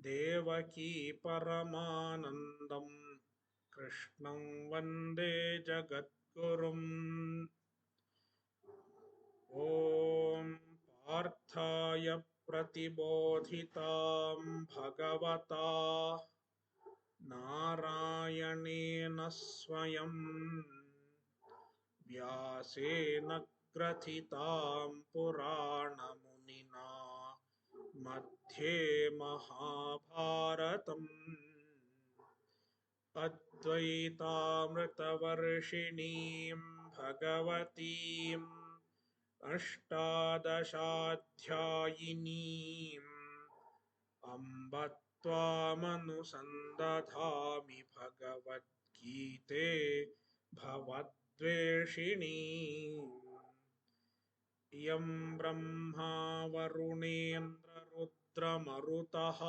देवकी परमानन्दं कृष्णं वन्दे जगद्गुरुम् ॐ पार्थाय प्रतिबोधितां भगवता नारायणेन स्वयं व्यासेन ग्रथितां पुराणमुनिना मध्ये महाभारतम् अद्वैतामृतवर्षिणीं भगवतीम् अष्टादशाध्यायिनीम् अम्ब त्वामनुसन्दधामि भगवद्गीते भवद्वेषिणी यं ब्रह्मा वरुणेन्द्ररुद्रमरुतः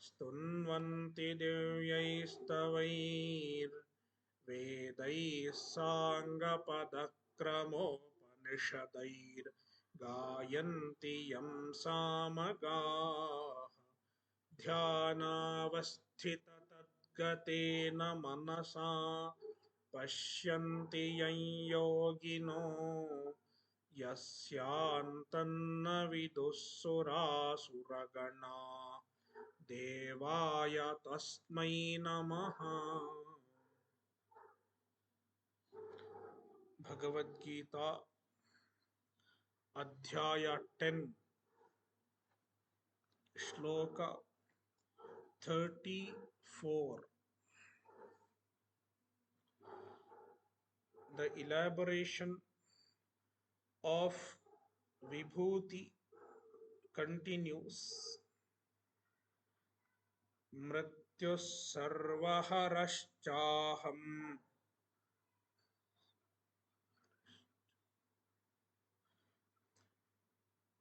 स्तुन्वन्ति दिव्यैस्तवैर्वेदैः साङ्गपदक्रमोपनिषदैर्गायन्ति यं सामगाः ध्यानावस्थिततद्गतेन मनसा पश्यन्ति यं योगिनो यस्यान्तन्न विदुःसुरासुरगणा देवाय तस्मै नमः। भगवद्गीता अध्याय 10 श्लोक 34. The elaboration of Vibhuti continues. Mrityus sarvaharashchaham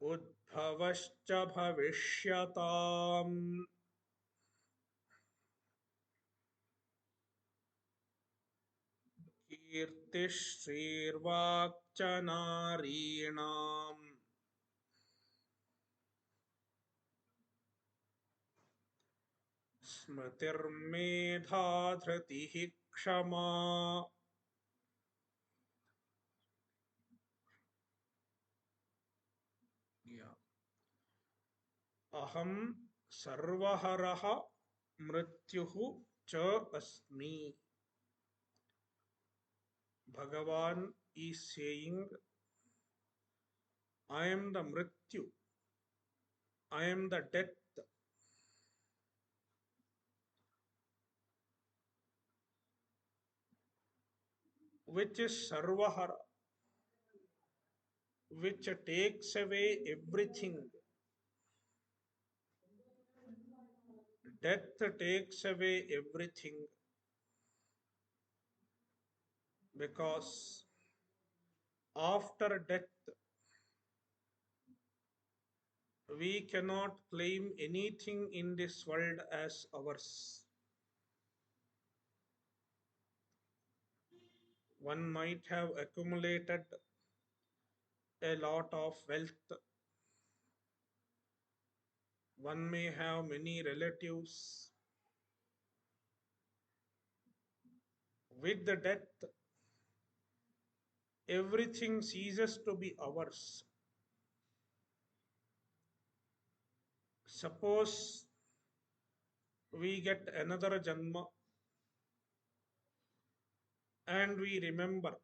udbhavascha bhavishyatam kirtishrirvakcha narinam स्मृतिर्मेधा धृतिः क्षमा अहं सर्वहरः मृत्युः च अस्मि. Bhagavan is saying, I am the mrityu, I am the death, which is sarvahara, which takes away everything. Death takes away everything, because after death we cannot claim anything in this world as ours. One might have accumulated a lot of wealth, one may have many relatives. With the death, everything ceases to be ours. Suppose we get another janma and we remember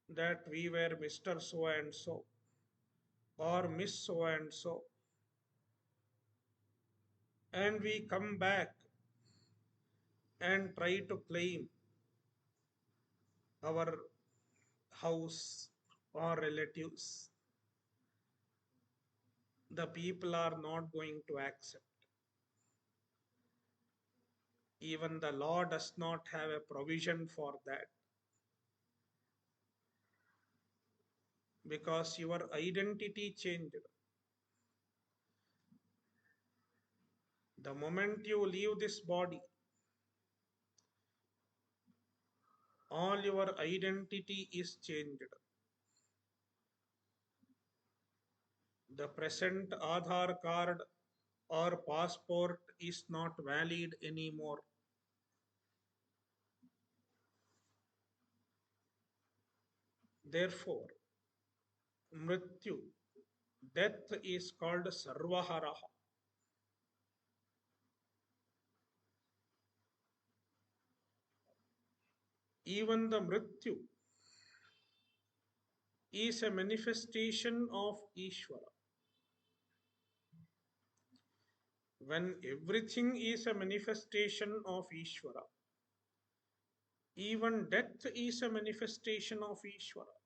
that we were Mr. So and so or Miss so and so, and we come back and try to claim our house or relatives. The people are not going to accept. Even the law does not have a provision for that, because your identity changed. The moment you leave this body, all your identity is changed. The present Aadhaar card or passport is not valid anymore. Therefore, Mrityu, death is called Sarvaharaha. Even the Mrityu is a manifestation of Ishvara. When everything is a manifestation of Ishvara, even death is a manifestation of Ishvara.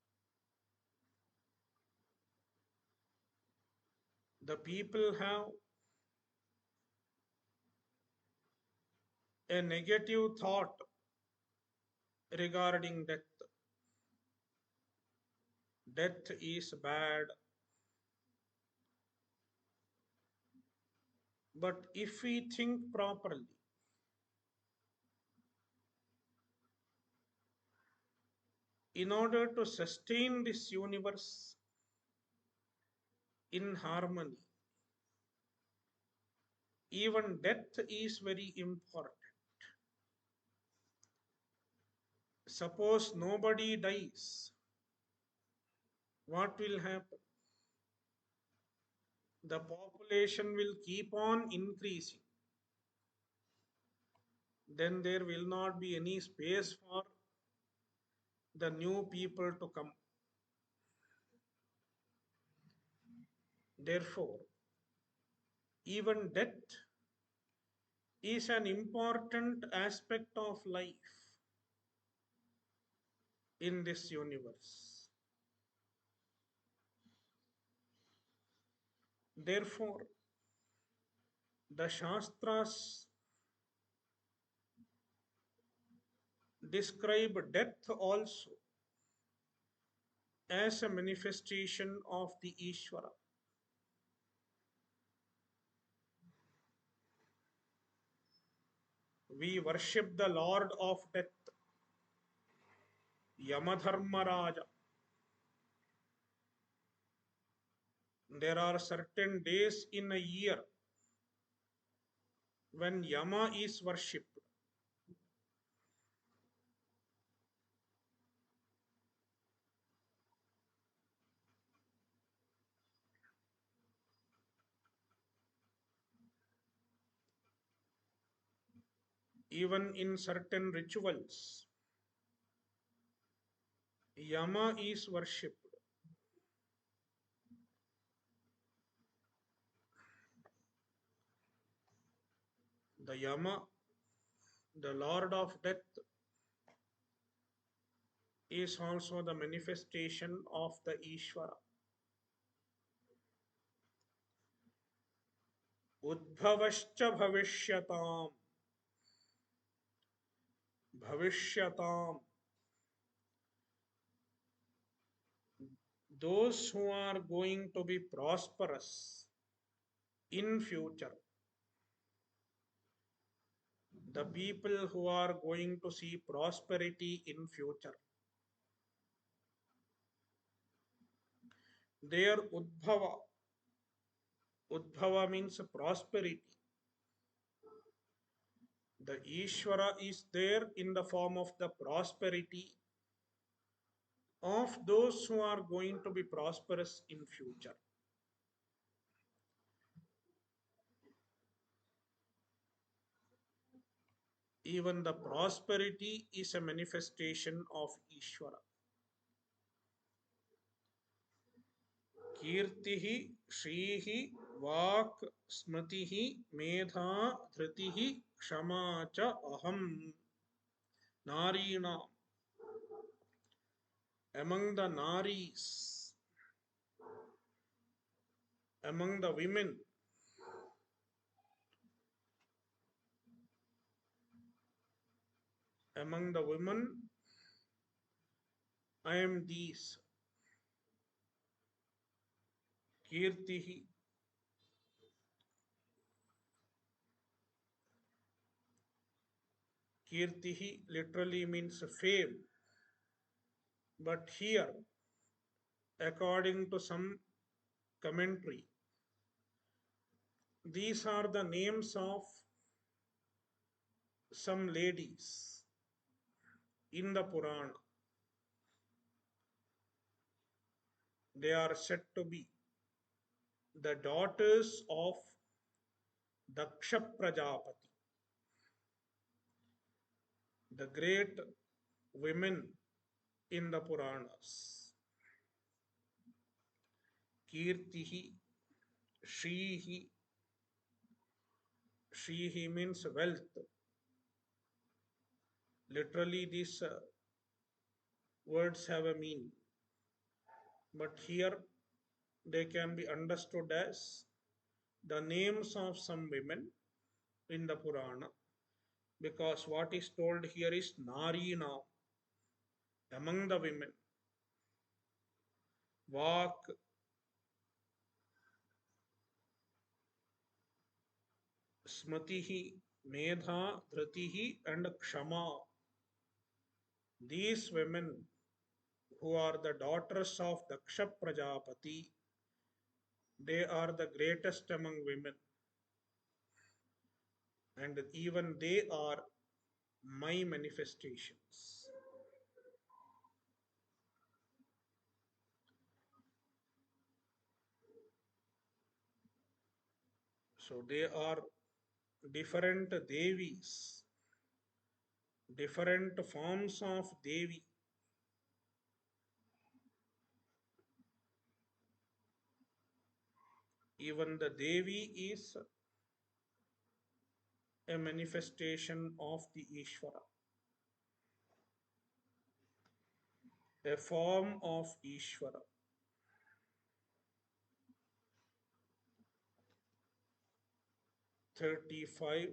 The people have a negative thought regarding death. Death is bad. But if we think properly, in order to sustain this universe in harmony, even death is very important. Suppose nobody dies, what will happen? The population will keep on increasing. Then there will not be any space for the new people to come. Therefore, even death is an important aspect of life in this universe. Therefore, the Shastras describe death also as a manifestation of the Ishvara. We worship the Lord of Death, Yamadharmaraja. There are certain days in a year when Yama is worshipped. Even in certain rituals, Yama is worshipped. The Yama, the Lord of Death, is also the manifestation of the Ishvara. Udbhavascha bhavishyatam. Bhavishyatam. Those who are going to be prosperous in future. The people who are going to see prosperity in future. Their Udbhava. Udbhava means prosperity. The Ishvara is there in the form of the prosperity of those who are going to be prosperous in future. Even the prosperity is a manifestation of Ishvara. Kirtihi, Shrihi, Vak, Smritihi, Medha, Dhritihi, Kshama cha Aham. Narinam. Among the Naris, among the women, I am these. Kirtihi. Kirtihi literally means fame. But here, according to some commentary. These are the names of some ladies in the Purana. They are said to be the daughters of Daksha Prajapati, the great women in the Puranas. Kirtihi, Shrihi, Shrihi means wealth. Literally, these words have a meaning, but here they can be understood as the names of some women in the Purana, because what is told here is Narinam, among the women. Vak, Smatihi, Medha, Dhritihi, and Kshama. These women, who are the daughters of Daksha Prajapati, they are the greatest among women, and even they are my manifestations. So they are different Devis, different forms of Devi. Even the Devi is a manifestation of the Ishvara, a form of Ishvara. 35.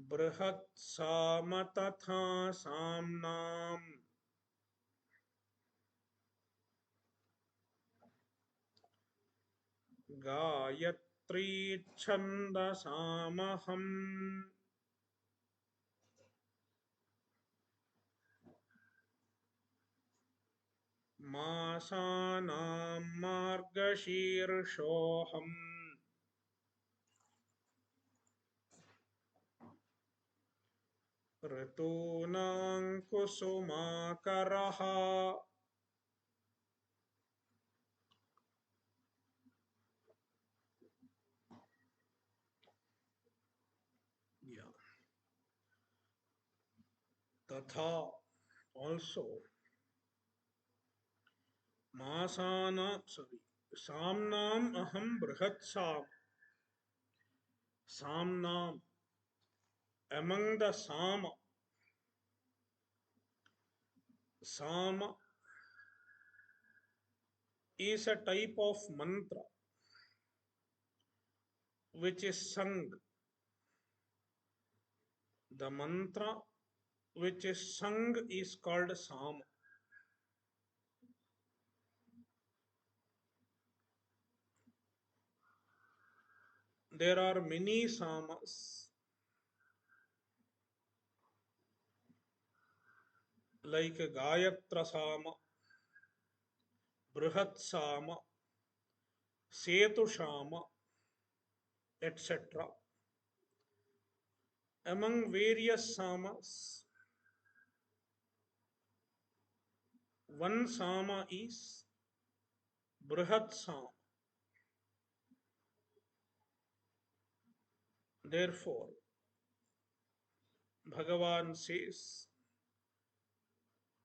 Brhat-sama tatha samnam Gayatri chandasamaham Masanam Margasirsoham Ritunang Kusumakaraha. Yeah. Tatha, also. Masana, sorry. Samnam aham Brhat-sama. Samnam, among the Sama. Sama is a type of mantra which is sung. The mantra which is sung is called Sama. There are many Samas, like Gayatra Sama, Brhat-sama, Setu Shama, etc. Among various Samas, one Sama is Brhat-sama. Therefore, Bhagavan says,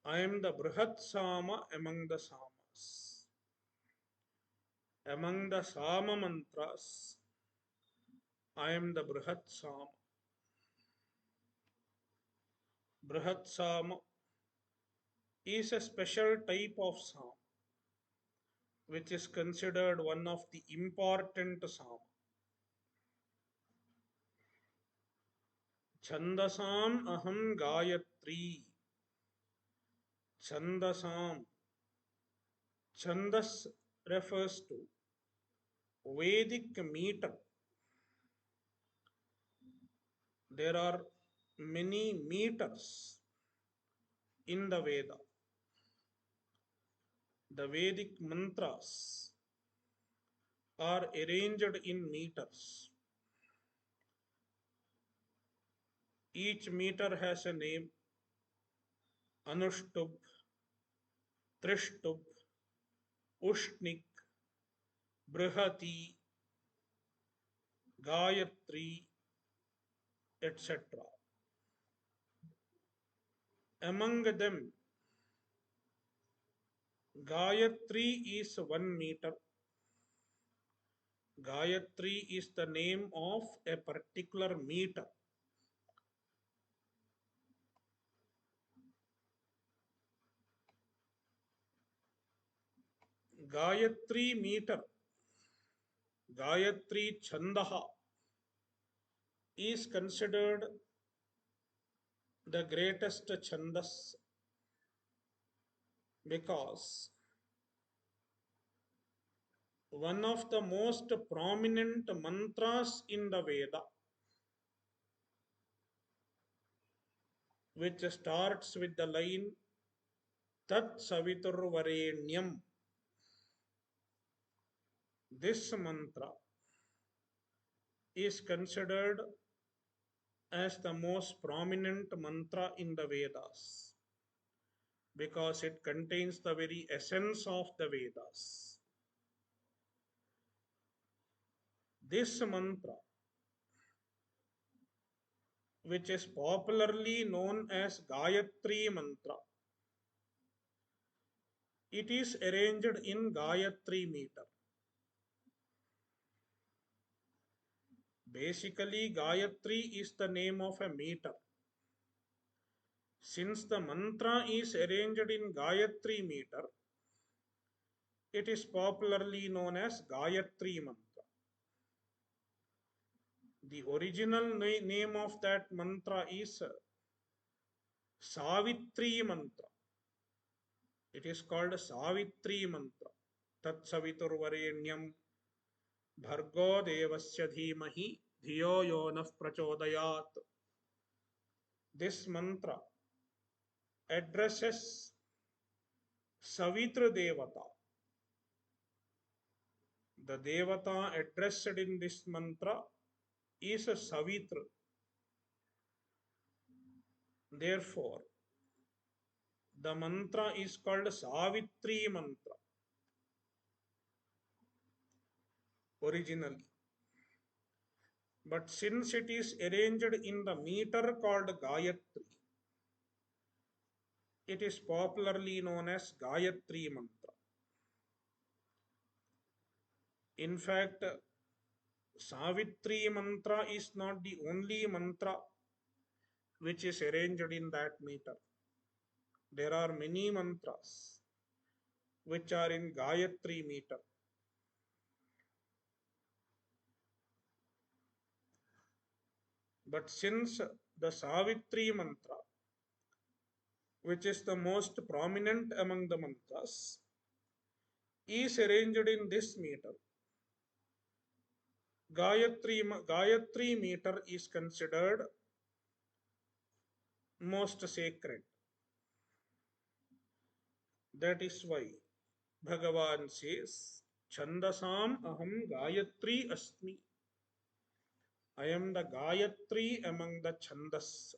I am the Brhat-sama among the Samas. Among the Sama mantras, I am the Brhat-sama. Brhat-sama is a special type of Sama, which is considered one of the important Sama. Chandasam aham Gayatri. Chandasam. Chandas refers to Vedic meter. There are many meters in the Veda. The Vedic mantras are arranged in meters. Each meter has a name: Anuštubh, Trishtubh, Ushnik, Brihati, Gayatri, etc. Among them, Gayatri is 1 meter. Gayatri is the name of a particular meter. Gayatri meter, Gayatri Chandaha is considered the greatest chandas because one of the most prominent mantras in the Veda, which starts with the line Tat Saviturvarenyam, this mantra is considered as the most prominent mantra in the Vedas because it contains the very essence of the Vedas. This mantra, which is popularly known as Gayatri mantra, it is arranged in Gayatri meter. Basically, Gayatri is the name of a meter. Since the mantra is arranged in Gayatri meter, it is popularly known as Gayatri mantra. The original name of that mantra is Savitri mantra. It is called Savitri mantra. Tat Saviturvarenyam Bhargo Devasya Dhimahi Dhiyo Yonah Prachodayat. This mantra addresses Savitra Devata. The Devata addressed in this mantra is a Savitra. Therefore, the mantra is called Savitri mantra originally. But since it is arranged in the meter called Gayatri, it is popularly known as Gayatri mantra. In fact, Savitri mantra is not the only mantra which is arranged in that meter. There are many mantras which are in Gayatri meter. But since the Savitri mantra, which is the most prominent among the mantras, is arranged in this meter, Gayatri meter is considered most sacred. That is why Bhagavan says, Chandasam aham Gayatri asmi. I am the Gayatri among the Chandas.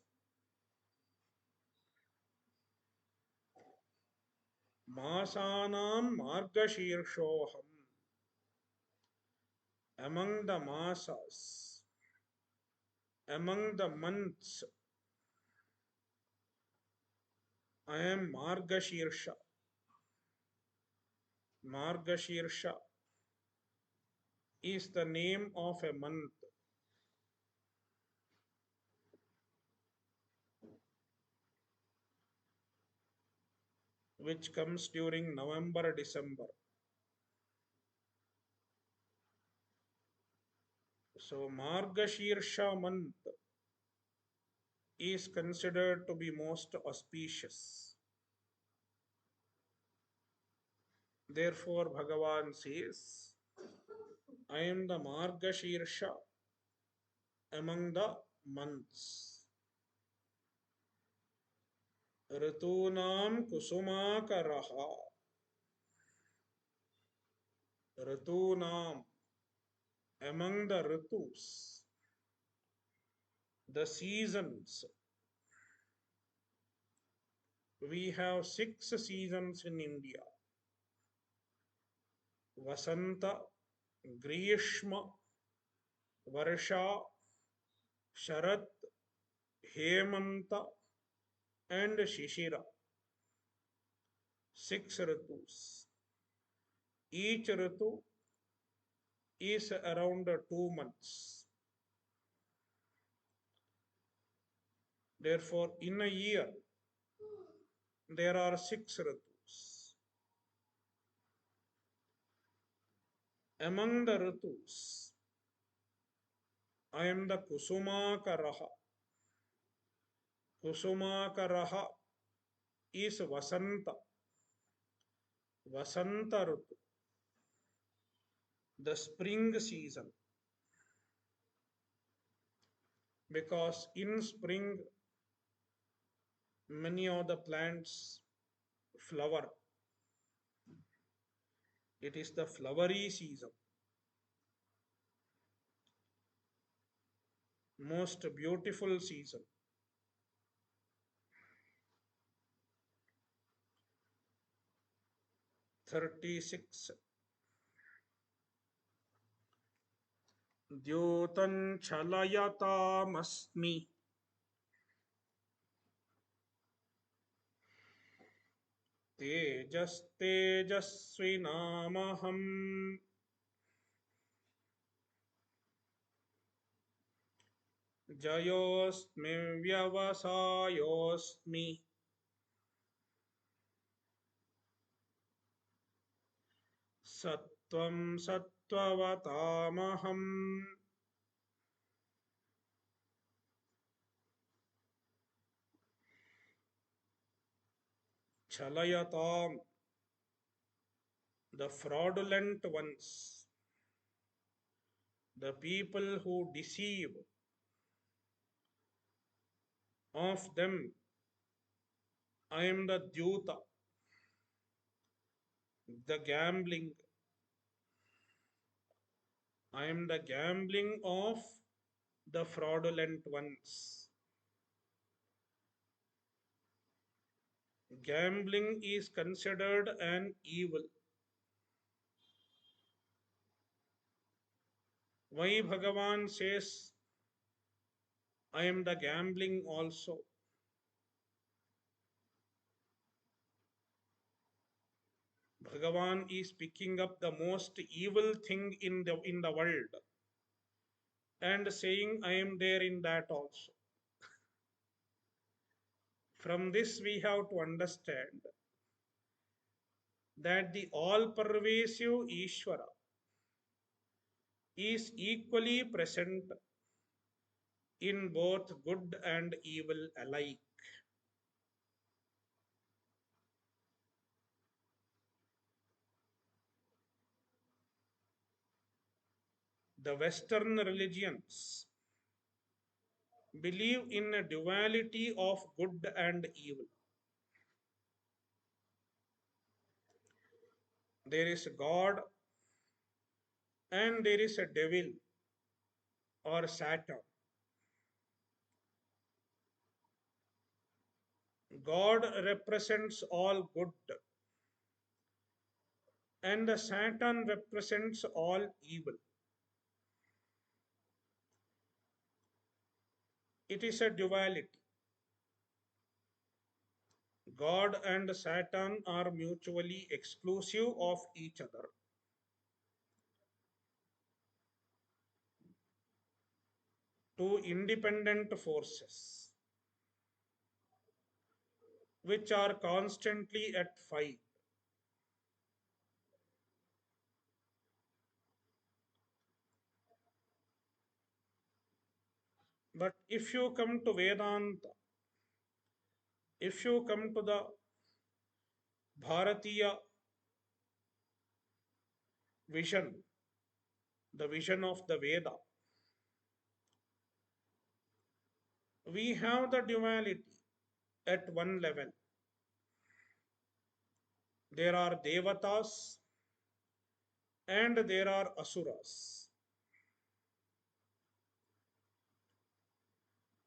Masanam Margashirshoham. Among the masas, among the months, I am Margashirsha. Margashirsha is the name of a month. Which comes during November, December. So Margashirsha month is considered to be most auspicious. Therefore, Bhagavan says, I am the Margashirsha among the months. Ritunam Kusumakaraha. Ritunam, among the Ritus, the seasons, we have 6 seasons in India: Vasanta, Grishma, Varsha, Sharat, Hemanta, and Shishira. 6 Ritus. Each Ritu is around 2 months. Therefore, in a year, there are 6 Ritus. Among the Ritus, I am the Kusumakaraha. Kusumakaraha is Vasanta. Vasanta Ritu, the spring season. Because in spring, many of the plants flower. It is the flowery season. Most beautiful season. 36. द्योतं छलयतामस्मि तेजस्तेजस्विनामहम् जयोऽस्मि व्यवसायोऽस्मि सत्त्वं सत्त्ववतामहम् छलयताम, the fraudulent ones, the people who deceive, of them I am the Dyuta, the gambling. I am the gambling of the fraudulent ones. Gambling is considered an evil. Why Bhagavan says, I am the gambling also? Bhagavan is picking up the most evil thing in the world and saying, I am there in that also. From this, we have to understand that the all pervasive Ishvara is equally present in both good and evil alike. The Western religions believe in a duality of good and evil. There is God and there is a devil or Satan. God represents all good and the Satan represents all evil. It is a duality. God and Satan are mutually exclusive of each other. Two independent forces which are constantly at fight. But if you come to Vedanta, if you come to the Bharatiya vision, the vision of the Veda, we have the duality at one level. There are Devatas and there are asuras.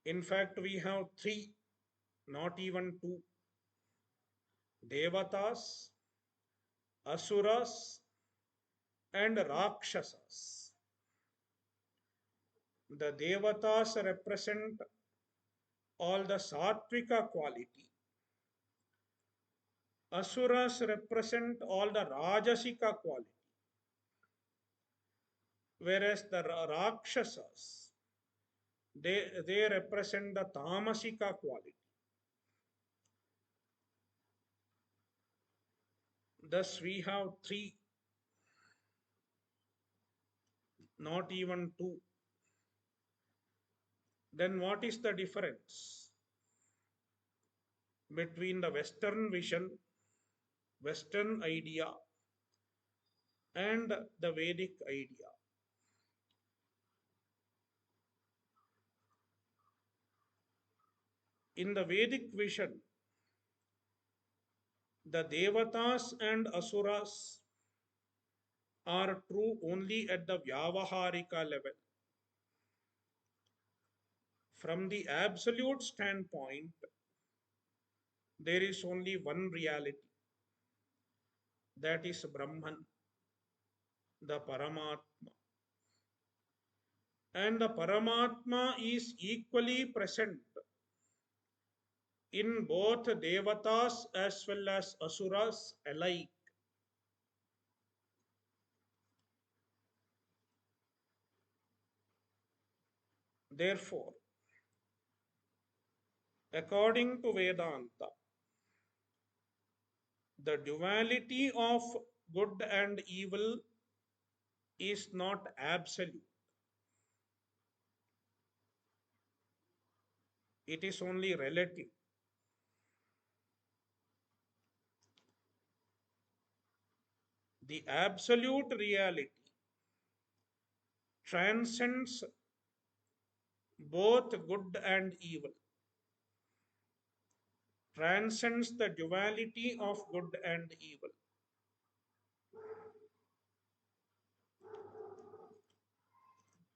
In fact, we have three, not even two: devatas, asuras, and rakshasas. The devatas represent all the sattvika quality. Asuras represent all the rajasika quality, whereas the rakshasas, they represent the tamasika quality. Thus, we have three, not even two. Then, what is the difference between the Western vision, Western idea, and the Vedic idea? In the Vedic vision, the Devatas and Asuras are true only at the Vyavaharika level. From the absolute standpoint, there is only one reality, that is Brahman, the Paramatma. And the Paramatma is equally present in both Devatas as well as Asuras alike. Therefore, according to Vedanta, the duality of good and evil is not absolute. It is only relative. The absolute reality transcends both good and evil, transcends the duality of good and evil.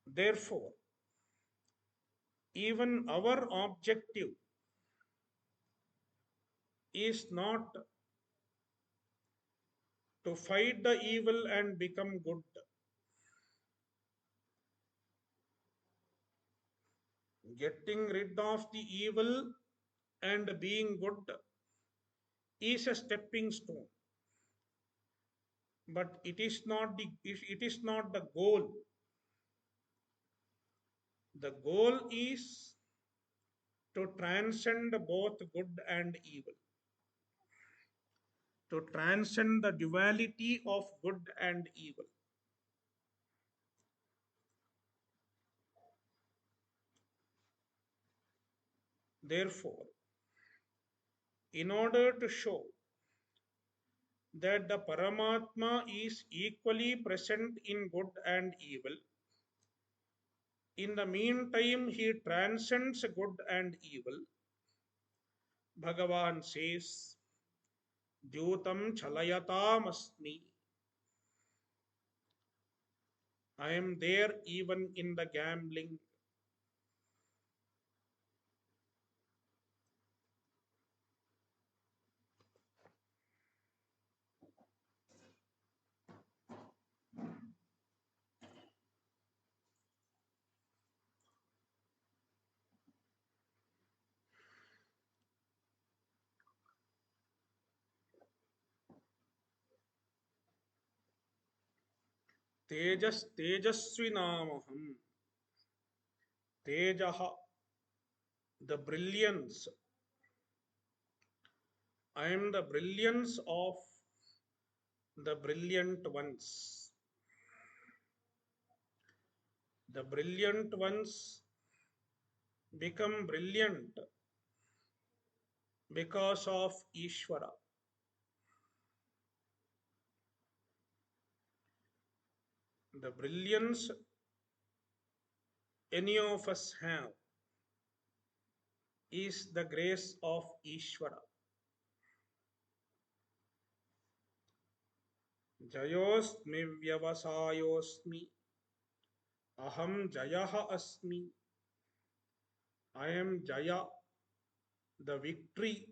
Therefore, even our objective is not to fight the evil and become good. Getting rid of the evil and being good is a stepping stone, but it is not the goal. The goal is to transcend both good and evil, to transcend the duality of good and evil. Therefore, in order to show that the Paramatma is equally present in good and evil, in the meantime he transcends good and evil. Bhagavan says, Dyutam chalayatam asmi. I am there even in the gambling. Tejasvinamaham. Tejaha, the brilliance. I am the brilliance of the brilliant ones. The brilliant ones become brilliant because of Ishvara. The brilliance any of us have is the grace of Ishvara. Jayosmi vyavasayosmi aham jayah asmi. I am Jaya, the victory.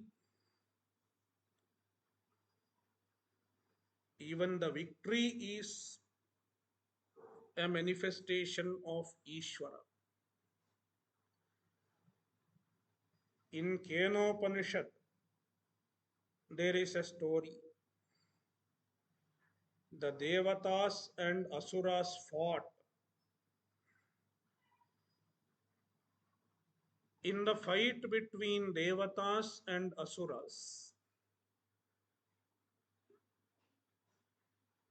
Even the victory is a manifestation of Ishvara. In Kenopanishad, there is a story. The Devatas and Asuras fought. In the fight between Devatas and Asuras,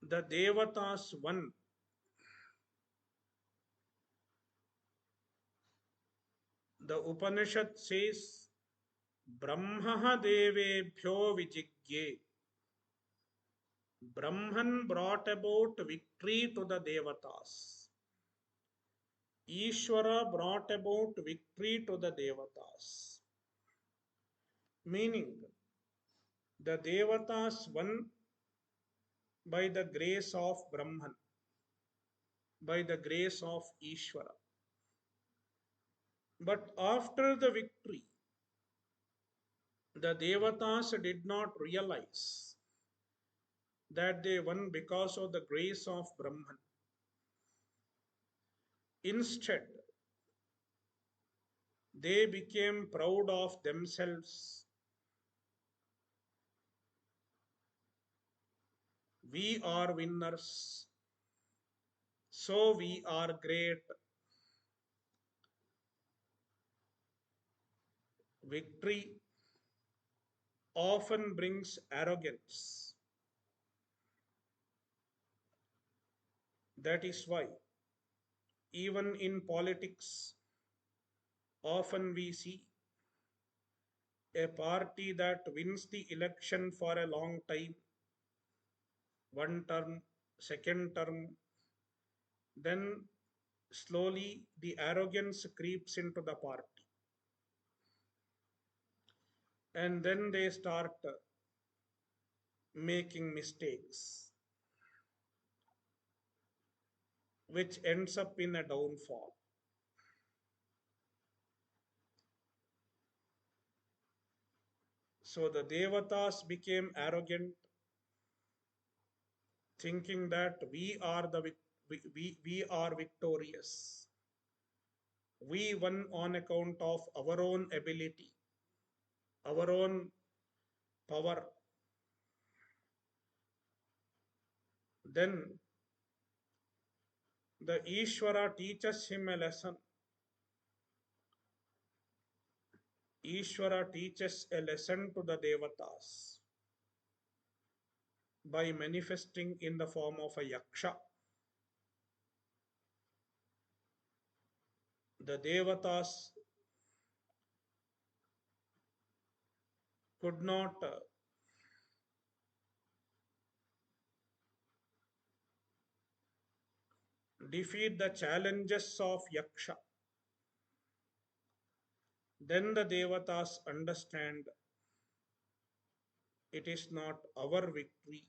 the Devatas won. The Upanishad says, Brahma devebhyo vijigye. Brahman brought about victory to the Devatas. Ishvara brought about victory to the Devatas. Meaning, the Devatas won by the grace of Brahman, by the grace of Ishvara. But after the victory, the Devatas did not realize that they won because of the grace of Brahman. Instead, they became proud of themselves. We are winners, so we are great. Victory often brings arrogance. That is why, even in politics, often we see a party that wins the election for a long time, one term, second term, then slowly the arrogance creeps into the party. And then they start making mistakes, which ends up in a downfall. So the Devatas became arrogant, thinking that we are victorious. We won on account of our own ability, our own power. Then the Ishvara teaches him a lesson. Ishvara teaches a lesson to the Devatas by manifesting in the form of a Yaksha. The Devatas could not defeat the challenges of Yaksha. Then the Devatas understand it is not our victory.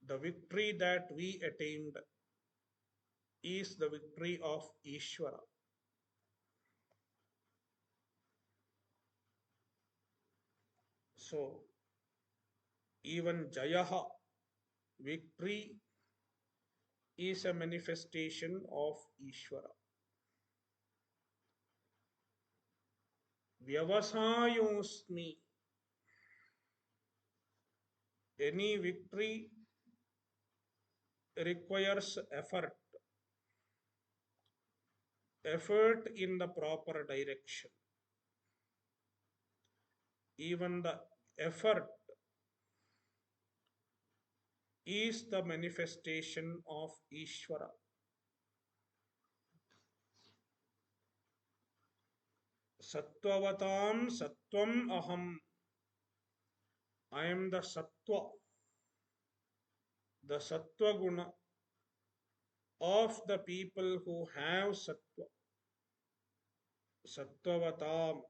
The victory that we attained is the victory of Ishvara. So, even Jayaha, victory, is a manifestation of Ishvara. Vyavasayosmi, any victory requires effort in the proper direction. Even the effort is the manifestation of Ishvara. Sattvavatam sattvam aham. I am the sattva, the sattva guna of the people who have sattva. Sattvavatam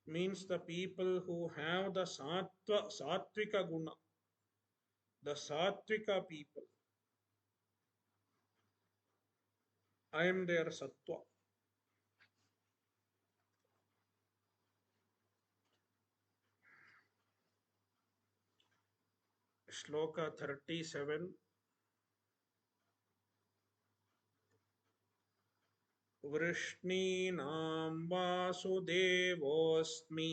means the people who have the sattvika guna. the Sattvika people, I am their sattva. Shloka 37. Vrshnīnām Vasudevosmi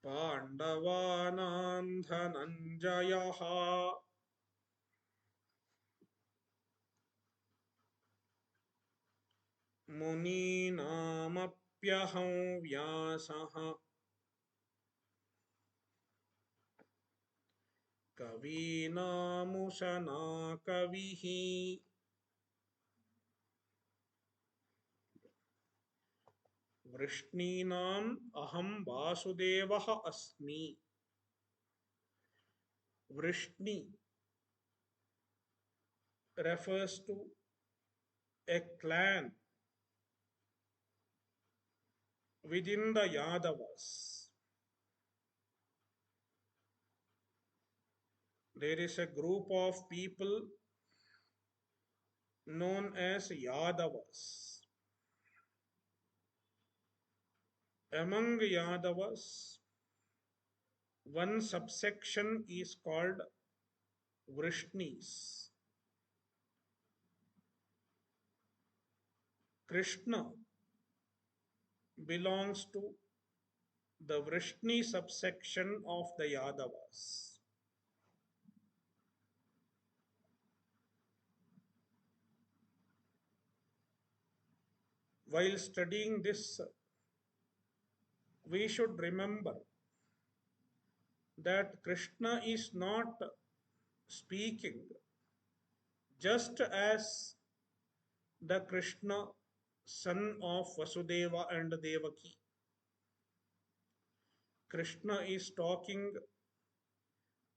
Pandavānām Dhananjaya Munīnāmapyaham Vyasa Kavīnām Kavihi. Vrshnīnām aham Vasudevah asmi. Vrishni refers to a clan within the Yadavas. There is a group of people known as Yadavas. Among Yadavas, one subsection is called vrsnis. Krishna belongs to the vrishni subsection of the Yadavas. While studying this, we should remember that Krishna is not speaking just as the Krishna, son of Vasudeva and Devaki. Krishna is talking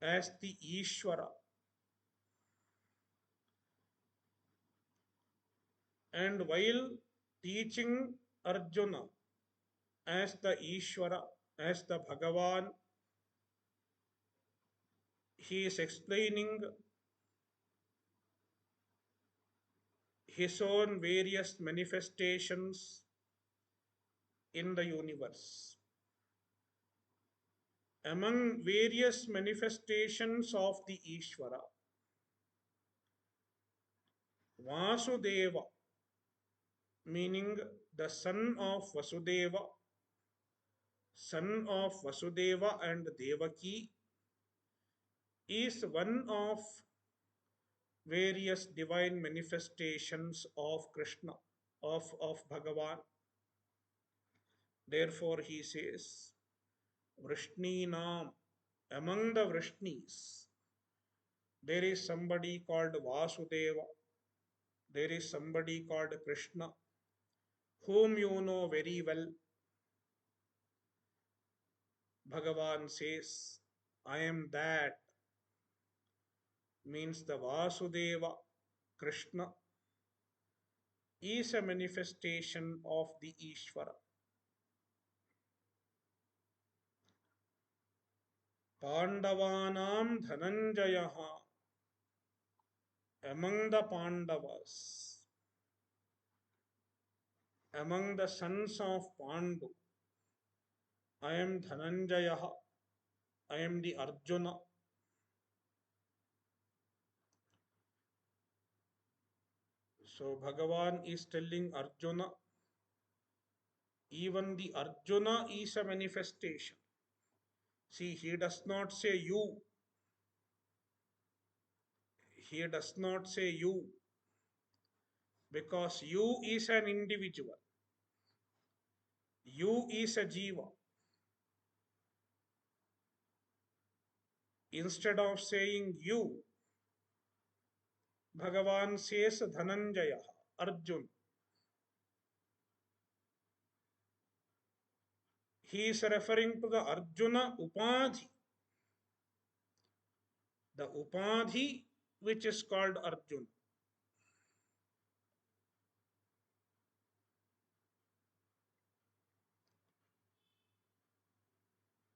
as the Ishvara. And while teaching Arjuna as the Ishvara, as the Bhagavan, he is explaining his own various manifestations in the universe. Among various manifestations of the Ishvara, Vasudeva, meaning the son of Vasudeva and Devaki, is one of various divine manifestations of Krishna, of Bhagavan. Therefore, he says, Vrishninam, among the Vrishnis, there is somebody called Vasudeva, there is somebody called Krishna, whom you know very well. Bhagavan says, I am that, means the Vasudeva, Krishna, is a manifestation of the Ishvara. Pandavanam Dhananjayaha, among the Pandavas, among the sons of Pandu, I am Dhananjaya, I am the Arjuna. So Bhagavan is telling Arjuna, even the Arjuna is a manifestation. See, he does not say you. He does not say you, because you is an individual. You is a jiva. Instead of saying you, Bhagavan says Dhananjaya, Arjuna. He is referring to the Arjuna Upadhi. The Upadhi which is called Arjuna.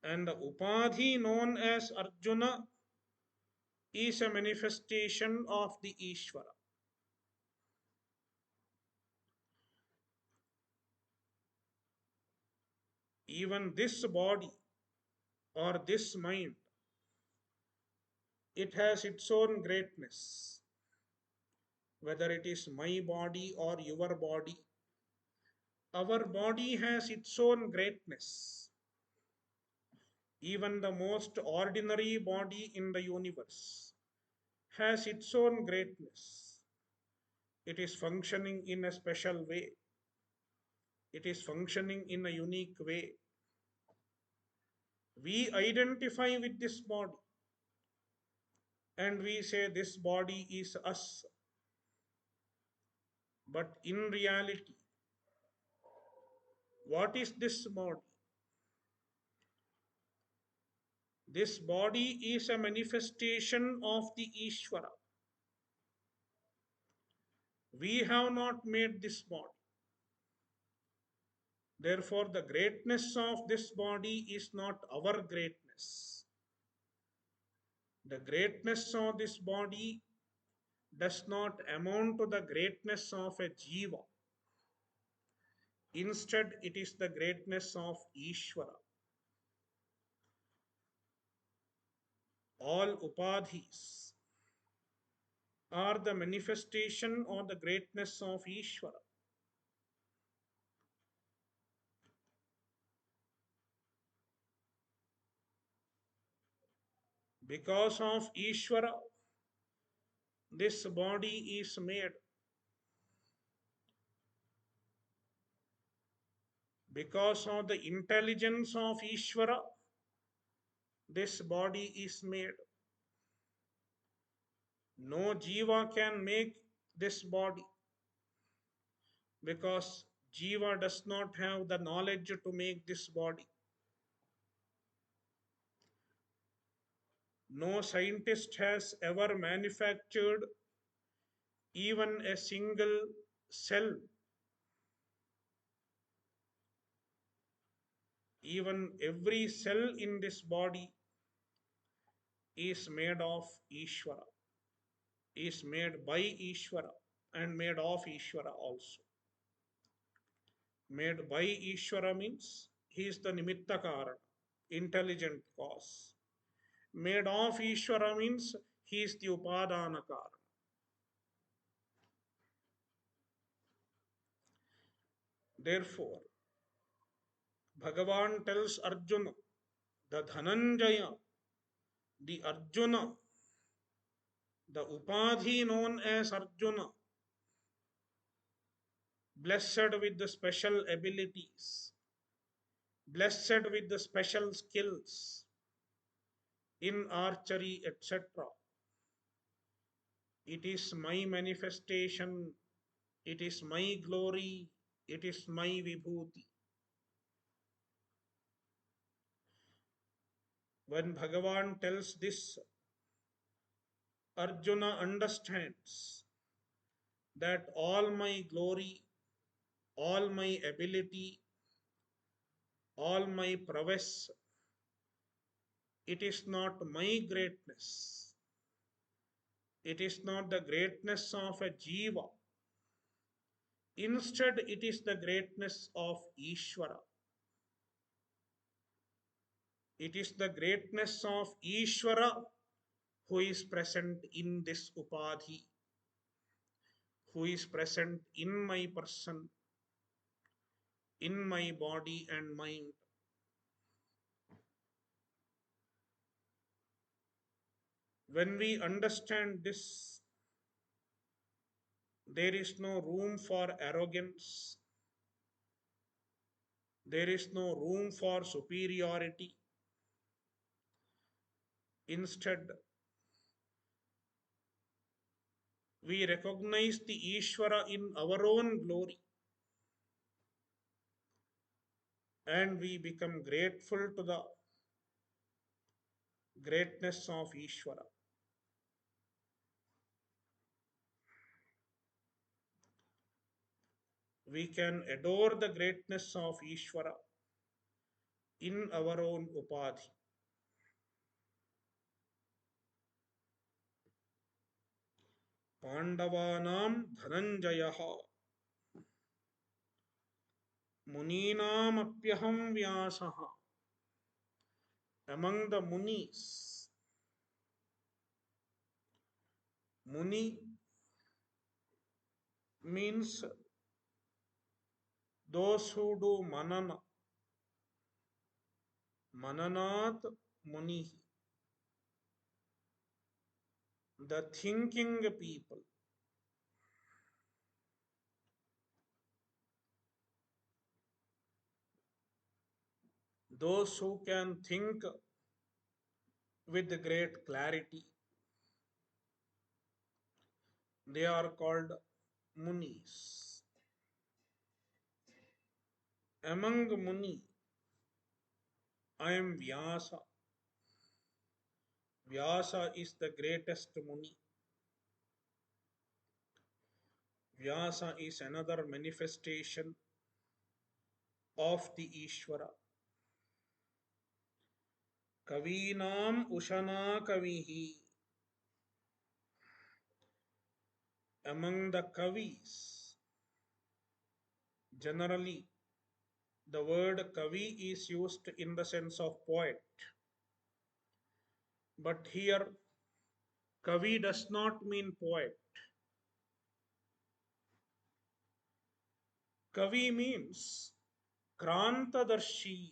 And the Upadhi known as Arjuna is a manifestation of the Ishvara. Even this body or this mind, it has its own greatness. Whether it is my body or your body, our body has its own greatness. Even the most ordinary body in the universe has its own greatness. It is functioning in a special way. It is functioning in a unique way. We identify with this body and we say this body is us. But in reality, what is this body? This body is a manifestation of the Ishvara. We have not made this body. Therefore, the greatness of this body is not our greatness. The greatness of this body does not amount to the greatness of a jiva. Instead, it is the greatness of Ishvara. All upadhis are the manifestation or the greatness of Ishvara. Because of Ishvara, this body is made. Because of the intelligence of Ishvara, this body is made. No jiva can make this body because jiva does not have the knowledge to make this body. No scientist has ever manufactured even a single cell. Even every cell in this body is made of Ishvara, is made by Ishvara and made of Ishvara also. Made by Ishvara means he is the nimitta karana, intelligent cause. Made of Ishvara means he is the upadana karana. Therefore, Bhagavan tells Arjuna, the Dhananjaya, the Arjuna, the Upadhi known as Arjuna, blessed with the special abilities, blessed with the special skills in archery, etc. It is my manifestation, it is my glory, it is my vibhuti. When Bhagavan tells this, Arjuna understands that all my glory, all my ability, all my prowess, it is not my greatness. It is not the greatness of a jiva. Instead, it is the greatness of Ishvara. It is the greatness of Ishvara who is present in this upadhi, who is present in my person, in my body and mind. When we understand this, there is no room for arrogance, there is no room for superiority. Instead, we recognize the Ishvara in our own glory and we become grateful to the greatness of Ishvara. We can adore the greatness of Ishvara in our own upadhi. Pandavanam Dhananjayaha Muninam Apyaham Vyasaha. Among the Munis, Muni means those who do manana. Mananat Muni, the thinking people. Those who can think with great clarity, they are called Munis. Among Muni, I am Vyasa. Vyasa is the greatest Muni. Vyasa is another manifestation of the Ishvara. Kavinam Ushana Kavihi. Among the Kavis, generally the word Kavi is used in the sense of poet. But here, Kavi does not mean poet. Kavi means Krantadarshi,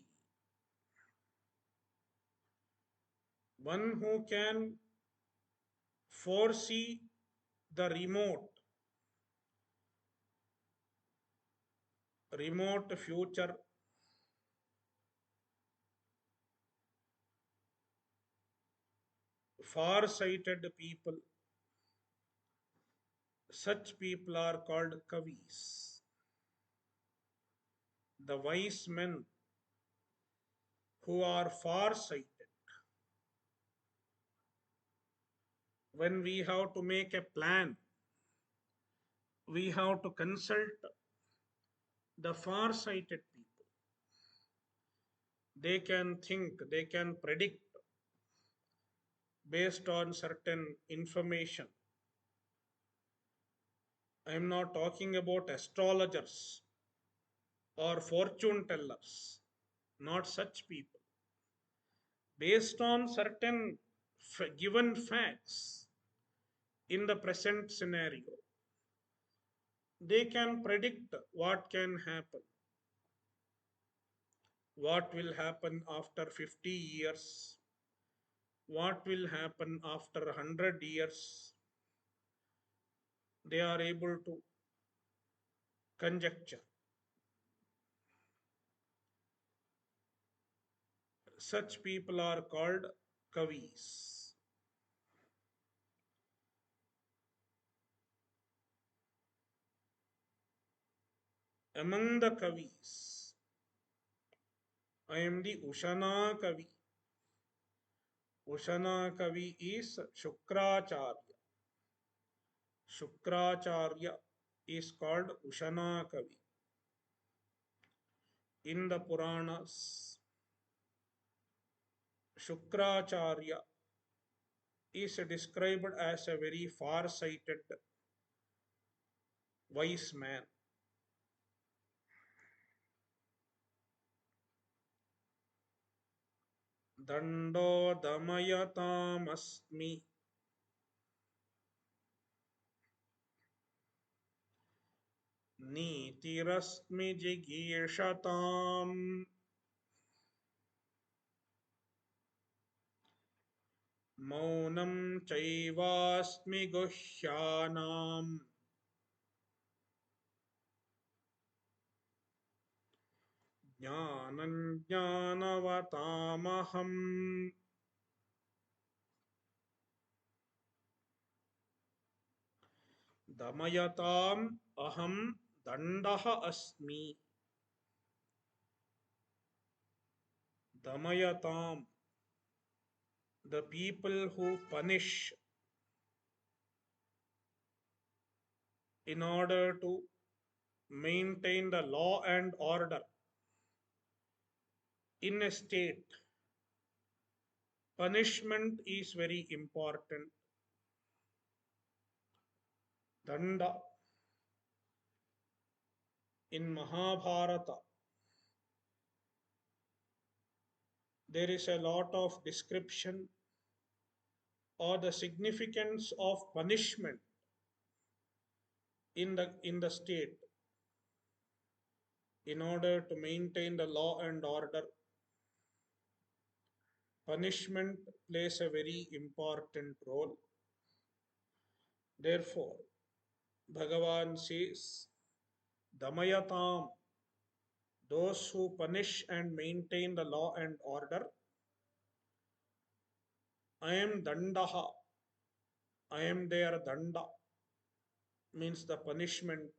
one who can foresee the remote future, far-sighted people. Such people are called Kavis. The wise men who are far-sighted. When we have to make a plan, we have to consult the far-sighted people. They can think, they can predict based on certain information. I am not talking about astrologers or fortune tellers, not such people. Based on certain given facts in the present scenario, they can predict what can happen, what will happen after 50 years, what will happen after 100 years. They are able to conjecture. Such people are called Kavis. Among the Kavis, I am the Ushana Kavi. Ushana Kavi is Shukracharya. Shukracharya is called Ushana Kavi. In the Puranas, Shukracharya is described as a very far-sighted wise man. Dando damayatam Nitirasmi jigirshatam Maunam chaivasmi guhyanam Jnanam jnanavatamaham Damayatam aham dandaha asmi. Damayatam, the people who punish in order to maintain the law and order In a state, punishment is very important. Danda in Mahabharata, there is a lot of description or the significance of punishment in the state in order to maintain the law and order. Punishment plays a very important role. Therefore, Bhagavan says, Damayatam, those who punish and maintain the law and order, I am Dandaha, I am their Danda, means the punishment.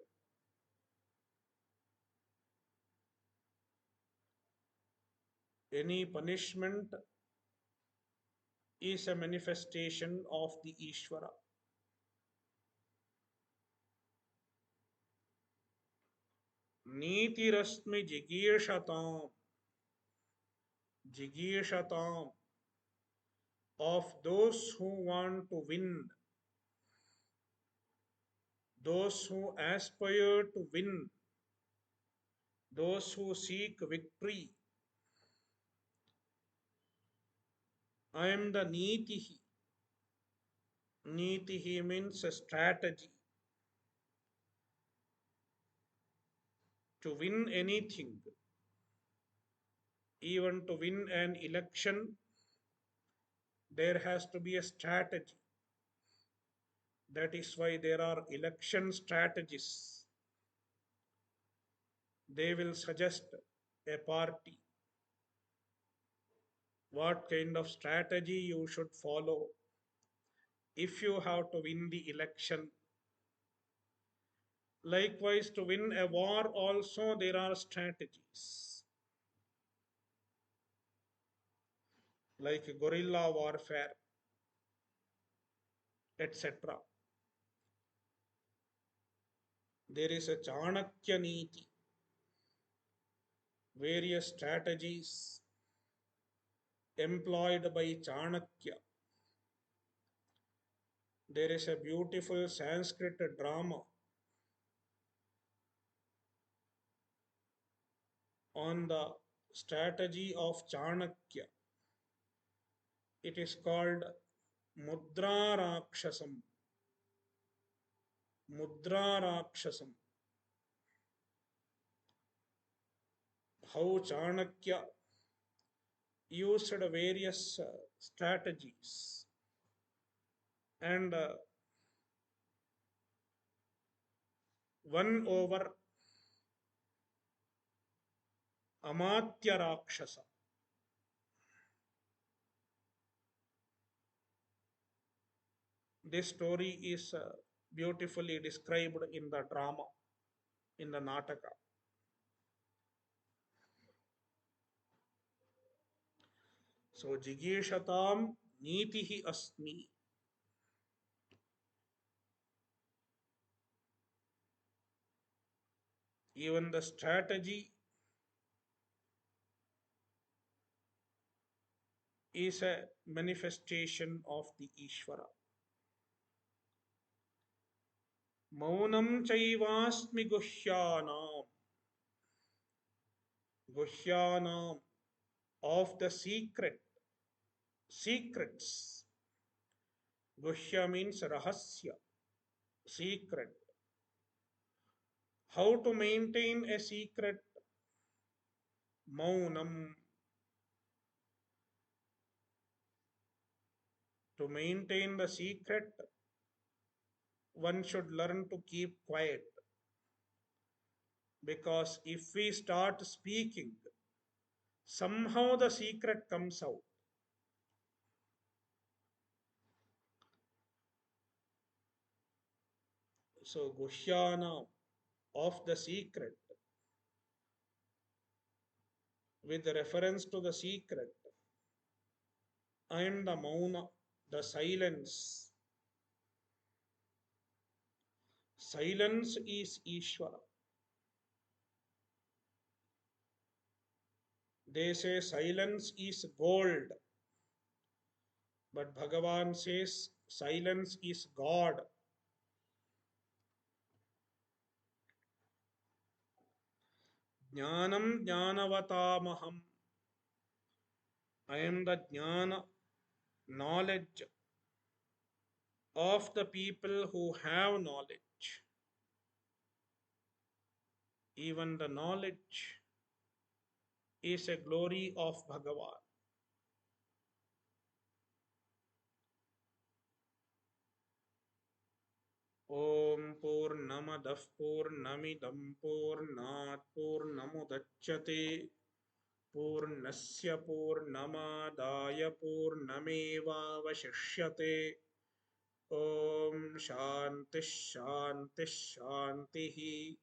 Any punishment is a manifestation of the Ishvara. Nitirasmi jigishatam, jigishatam, of those who want to win, those who aspire to win, those who seek victory. I am the Nitihi. Nitihi means a strategy. To win anything, even to win an election, there has to be a strategy. That is why there are election strategists. They will suggest a party what kind of strategy you should follow if you have to win the election. Likewise, to win a war also there are strategies, like guerrilla warfare, etc. There is a Chanakya Niti, various strategies employed by Chanakya. There is a beautiful Sanskrit drama on the strategy of Chanakya. It is called Mudra Rakshasam. Mudra Rakshasam. How Chanakya used various strategies and won over Amatya Rakshasa. This story is beautifully described in the drama, in the Nataka. So, Jigishatam Nitihi Asmi. Even the strategy is a manifestation of the Ishvara. Maunam chaivasmi guhyanam. Guhyanam, of the secret. Secrets. Guhya means rahasya, secret. How to maintain a secret? Maunam. To maintain the secret, one should learn to keep quiet. Because if we start speaking, somehow the secret comes out. So, Guhyana, of the secret, with reference to the secret, and the Mauna, the silence. Silence is Ishvara. They say silence is gold, but Bhagavan says silence is God. Jnanam jnanavatamaham. I am the jnana, knowledge of the people who have knowledge. Even the knowledge is a glory of Bhagavan. Om Purnamadah Purnamidam Purnat Purnamudachyate Purnasya Purnamadaya Purnamevavashishyate Om Shanti Shanti Shanti.